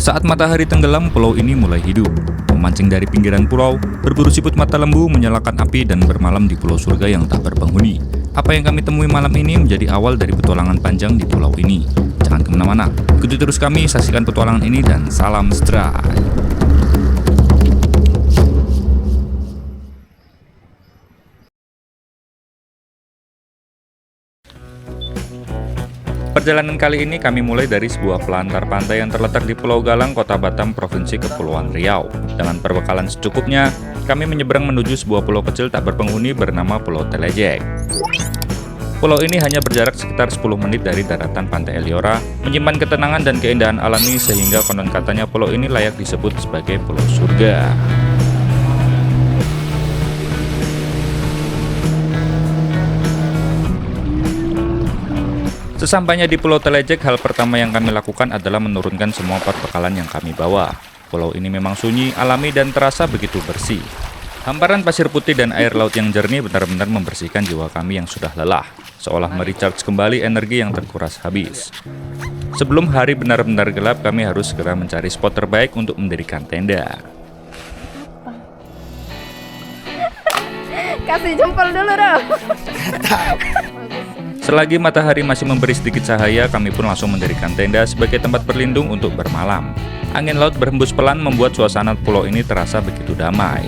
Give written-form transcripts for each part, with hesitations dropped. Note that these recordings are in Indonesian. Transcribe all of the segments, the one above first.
Saat matahari tenggelam, pulau ini mulai hidup. Memancing dari pinggiran pulau, berburu siput mata lembu, menyalakan api, dan bermalam di pulau surga yang tak berpenghuni. Apa yang kami temui malam ini menjadi awal dari petualangan panjang di pulau ini. Jangan kemana-mana, ikuti terus kami, saksikan petualangan ini, dan salam strike. Perjalanan kali ini kami mulai dari sebuah pelantar pantai yang terletak di Pulau Galang, Kota Batam, Provinsi Kepulauan Riau. Dengan perbekalan secukupnya, kami menyeberang menuju sebuah pulau kecil tak berpenghuni bernama Pulau Telejek. Pulau ini hanya berjarak sekitar 10 menit dari daratan Pantai Eliora, menyimpan ketenangan dan keindahan alami sehingga konon katanya pulau ini layak disebut sebagai Pulau Surga. Sesampainya di Pulau Telejek, hal pertama yang kami lakukan adalah menurunkan semua perbekalan yang kami bawa. Pulau ini memang sunyi, alami, dan terasa begitu bersih. Hamparan pasir putih dan air laut yang jernih benar-benar membersihkan jiwa kami yang sudah lelah, seolah merecharge kembali energi yang terkuras habis. Sebelum hari benar-benar gelap, kami harus segera mencari spot terbaik untuk mendirikan tenda. Kasih jempol dulu dong. Selagi matahari masih memberi sedikit cahaya, kami pun langsung mendirikan tenda sebagai tempat berlindung untuk bermalam. Angin laut berhembus pelan membuat suasana pulau ini terasa begitu damai.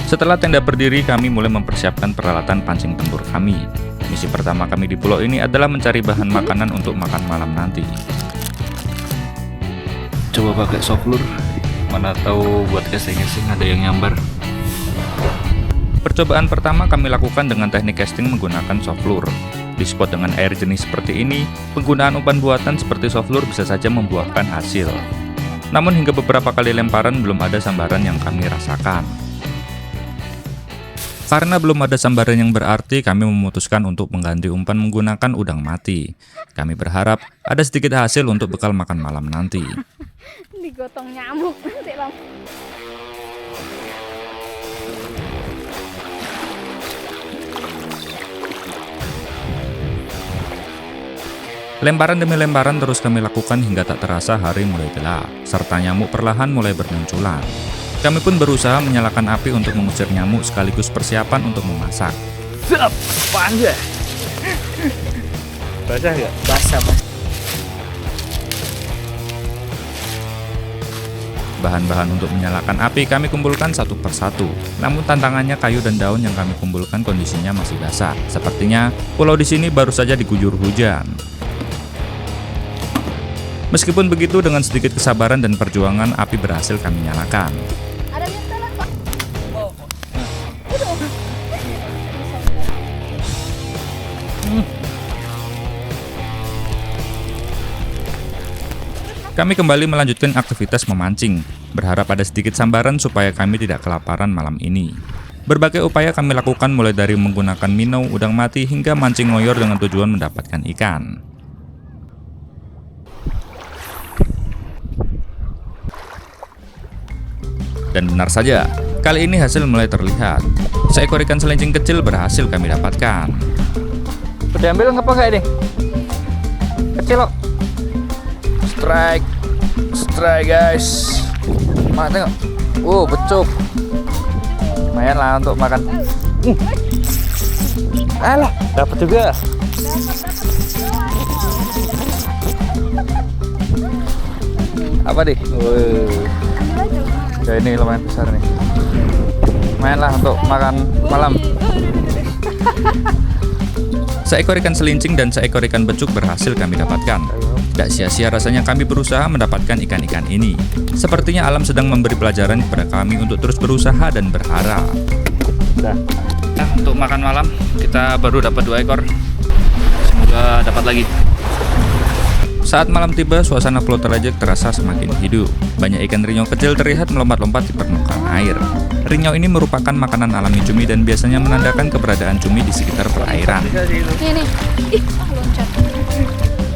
Setelah tenda berdiri, kami mulai mempersiapkan peralatan pancing tempur kami. Misi pertama kami di pulau ini adalah mencari bahan makanan untuk makan malam nanti. Coba pakai soft lure, mana tahu buat casting-casting ada yang nyambar. Percobaan pertama kami lakukan dengan teknik casting menggunakan soft lure. Di spot dengan air jernih seperti ini, penggunaan umpan buatan seperti soft lure bisa saja membuahkan hasil. Namun hingga beberapa kali lemparan belum ada sambaran yang kami rasakan. Karena belum ada sambaran yang berarti, kami memutuskan untuk mengganti umpan menggunakan udang mati. Kami berharap ada sedikit hasil untuk bekal makan malam nanti. Digotong nyamuk nanti lang. Lemparan demi lemparan terus kami lakukan hingga tak terasa hari mulai gelap, serta nyamuk perlahan mulai bermunculan. Kami pun berusaha menyalakan api untuk mengusir nyamuk sekaligus persiapan untuk memasak. Siap, panjang. Basah nggak? Basah, Mas. Bahan-bahan untuk menyalakan api kami kumpulkan satu persatu. Namun tantangannya kayu dan daun yang kami kumpulkan kondisinya masih basah. Sepertinya pulau di sini baru saja diguyur hujan. Meskipun begitu, dengan sedikit kesabaran dan perjuangan, api berhasil kami nyalakan. Ada mintalan, Pak. Kami kembali melanjutkan aktivitas memancing, berharap ada sedikit sambaran supaya kami tidak kelaparan malam ini. Berbagai upaya kami lakukan mulai dari menggunakan minnow, udang mati, hingga mancing ngoyor dengan tujuan mendapatkan ikan. Dan benar saja, kali ini hasil mulai terlihat. Seekor ikan selincing kecil berhasil kami dapatkan. Udah ambil ngapa nggak ini? Kecil loh. Strike, strike guys. Mana tengok? Becuk. Lumayan lah untuk makan. Alah, dapat juga. Apa nih? Ya ini lumayan besar nih. Lumayan lah untuk makan malam. Seekor ikan selincing dan seekor ikan becuk berhasil kami dapatkan. Tidak sia-sia rasanya kami berusaha mendapatkan ikan-ikan ini. Sepertinya alam sedang memberi pelajaran kepada kami untuk terus berusaha dan berharap. Nah, untuk makan malam kita baru dapat 2 ekor. Semoga dapat lagi. Saat malam tiba, suasana Pulau Telejek terasa semakin hidup. Banyak ikan rinyau kecil terlihat melompat-lompat di permukaan air. Rinyau ini merupakan makanan alami cumi dan biasanya menandakan keberadaan cumi di sekitar perairan. Nih. Loncat.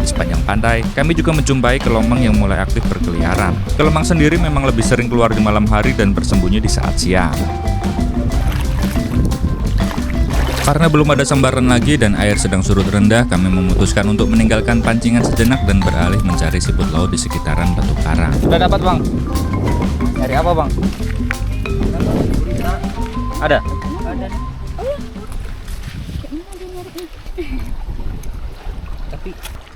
Di sepanjang pantai, kami juga menjumpai kelomang yang mulai aktif berkeliaran. Kelomang sendiri memang lebih sering keluar di malam hari dan bersembunyi di saat siang. Karena belum ada sambaran lagi dan air sedang surut rendah, kami memutuskan untuk meninggalkan pancingan sejenak dan beralih mencari siput laut di sekitaran Batu Karang. Udah dapat bang? Nyari apa bang? Ada?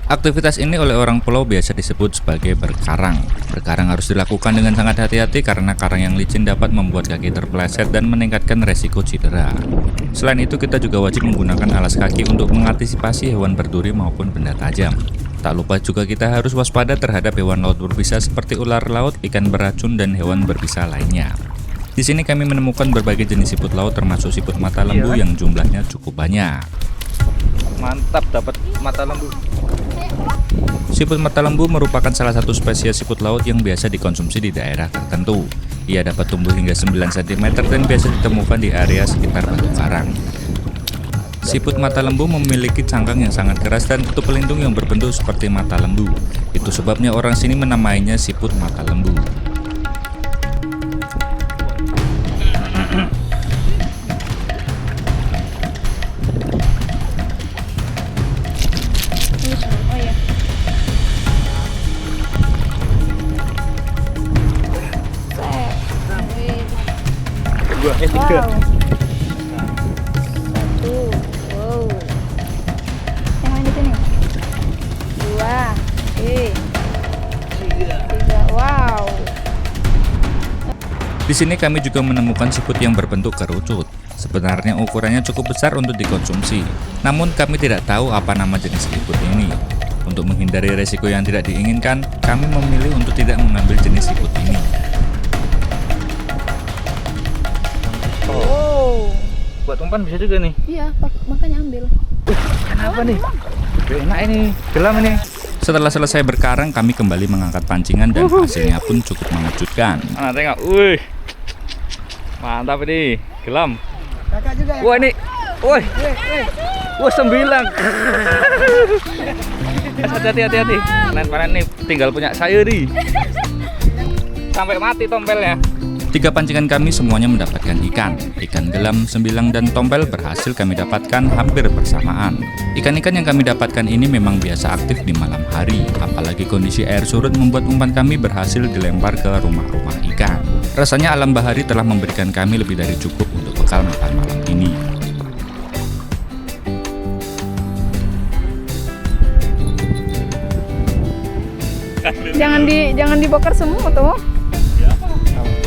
Aktivitas ini oleh orang pulau biasa disebut sebagai berkarang. Berkarang harus dilakukan dengan sangat hati-hati karena karang yang licin dapat membuat kaki terpeleset dan meningkatkan resiko cedera. Selain itu, kita juga wajib menggunakan alas kaki untuk mengantisipasi hewan berduri maupun benda tajam. Tak lupa juga kita harus waspada terhadap hewan laut berbisa seperti ular laut, ikan beracun, dan hewan berbisa lainnya. Di sini kami menemukan berbagai jenis siput laut termasuk siput mata lembu yang jumlahnya cukup banyak. Mantap, dapat mata lembu. Siput mata lembu merupakan salah satu spesies siput laut yang biasa dikonsumsi di daerah tertentu. Ia dapat tumbuh hingga 9 cm dan biasa ditemukan di area sekitar Batu Karang. Siput mata lembu memiliki cangkang yang sangat keras dan tutup pelindung yang berbentuk seperti mata lembu. Itu sebabnya orang sini menamainya siput mata lembu. Oh iya. Dua, tiga. Wow. Satu. Wow. Yang main di sini. Dua. Tiga. Wow. Di sini kami juga menemukan siput yang berbentuk kerucut. Sebenarnya ukurannya cukup besar untuk dikonsumsi. Namun kami tidak tahu apa nama jenis siput ini. Untuk menghindari resiko yang tidak diinginkan, kami memilih untuk tidak mengambil jenis siput ini. Oh. Buat umpan bisa juga nih. Iya, makanya ambil. Kenapa nih? Enak ini, gelam ini. Setelah selesai berkarang, kami kembali mengangkat pancingan dan hasilnya pun cukup mengejutkan. Ah, tengok. Wih. Mantap ini, gelam. Kakak juga ya? Wah ini, woi, wah 9. Hati-hati. Panen nih, tinggal punya saya nih. Sampai mati tompelnya. 3 pancingan kami semuanya mendapatkan ikan. Ikan gelam, sembilang, dan tompel berhasil kami dapatkan hampir bersamaan. Ikan-ikan yang kami dapatkan ini memang biasa aktif di malam hari. Apalagi kondisi air surut membuat umpan kami berhasil dilempar ke rumah-rumah ikan. Rasanya alam bahari telah memberikan kami lebih dari cukup untuk bekal makan malam ini. Jangan dibakar semua tuh.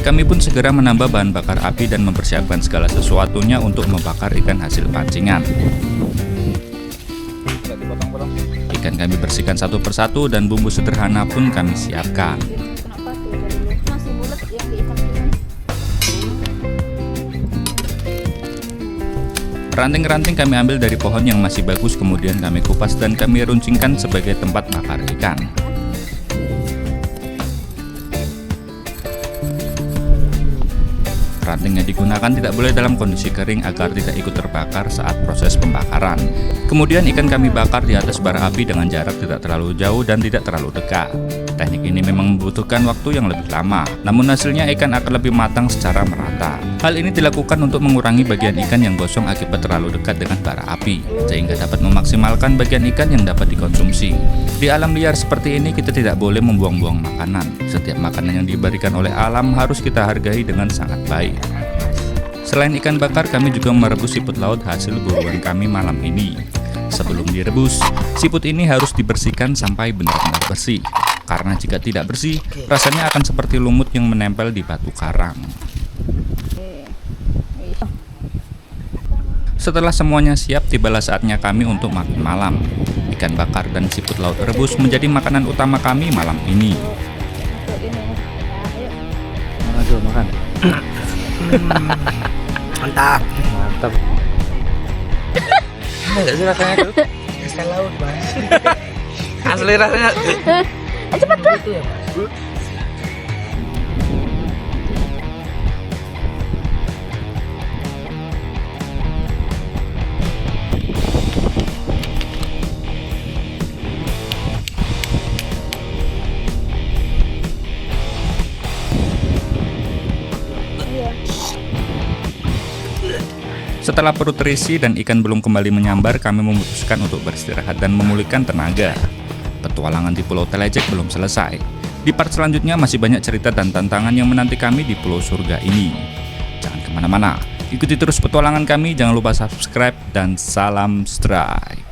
Kami pun segera menambah bahan bakar api dan mempersiapkan segala sesuatunya untuk membakar ikan hasil pancingan. Ikan kami bersihkan satu persatu dan bumbu sederhana pun kami siapkan. Kenapa tuh? Masih bulat yang di ikan ini. Ranting-ranting kami ambil dari pohon yang masih bagus, kemudian kami kupas dan kami runcingkan sebagai tempat bakar ikan. Ranting yang digunakan tidak boleh dalam kondisi kering agar tidak ikut terbakar saat proses pembakaran. Kemudian ikan kami bakar di atas bara api dengan jarak tidak terlalu jauh dan tidak terlalu dekat. Teknik ini memang membutuhkan waktu yang lebih lama, namun hasilnya ikan akan lebih matang secara merata. Hal ini dilakukan untuk mengurangi bagian ikan yang gosong akibat terlalu dekat dengan bara api, sehingga dapat memaksimalkan bagian ikan yang dapat dikonsumsi. Di alam liar seperti ini kita tidak boleh membuang-buang makanan. Setiap makanan yang diberikan oleh alam harus kita hargai dengan sangat baik. Selain ikan bakar, kami juga merebus siput laut hasil buruan kami malam ini. Sebelum direbus, siput ini harus dibersihkan sampai benar-benar bersih. Karena jika tidak bersih, rasanya akan seperti lumut yang menempel di batu karang. Setelah semuanya siap, tibalah saatnya kami untuk makan malam. Ikan bakar dan siput laut rebus menjadi makanan utama kami malam ini. Aduh, makan. Mantap. Mantap. Enggak sih rasanya tuh? Ikan laut, Bang. Asli rasanya. Cepat lah. Setelah perut terisi dan ikan belum kembali menyambar, kami memutuskan untuk beristirahat dan memulihkan tenaga. Petualangan di Pulau Telecek belum selesai. Di part selanjutnya masih banyak cerita dan tantangan yang menanti kami di Pulau Surga ini. Jangan kemana-mana, ikuti terus petualangan kami, jangan lupa subscribe dan salam strike.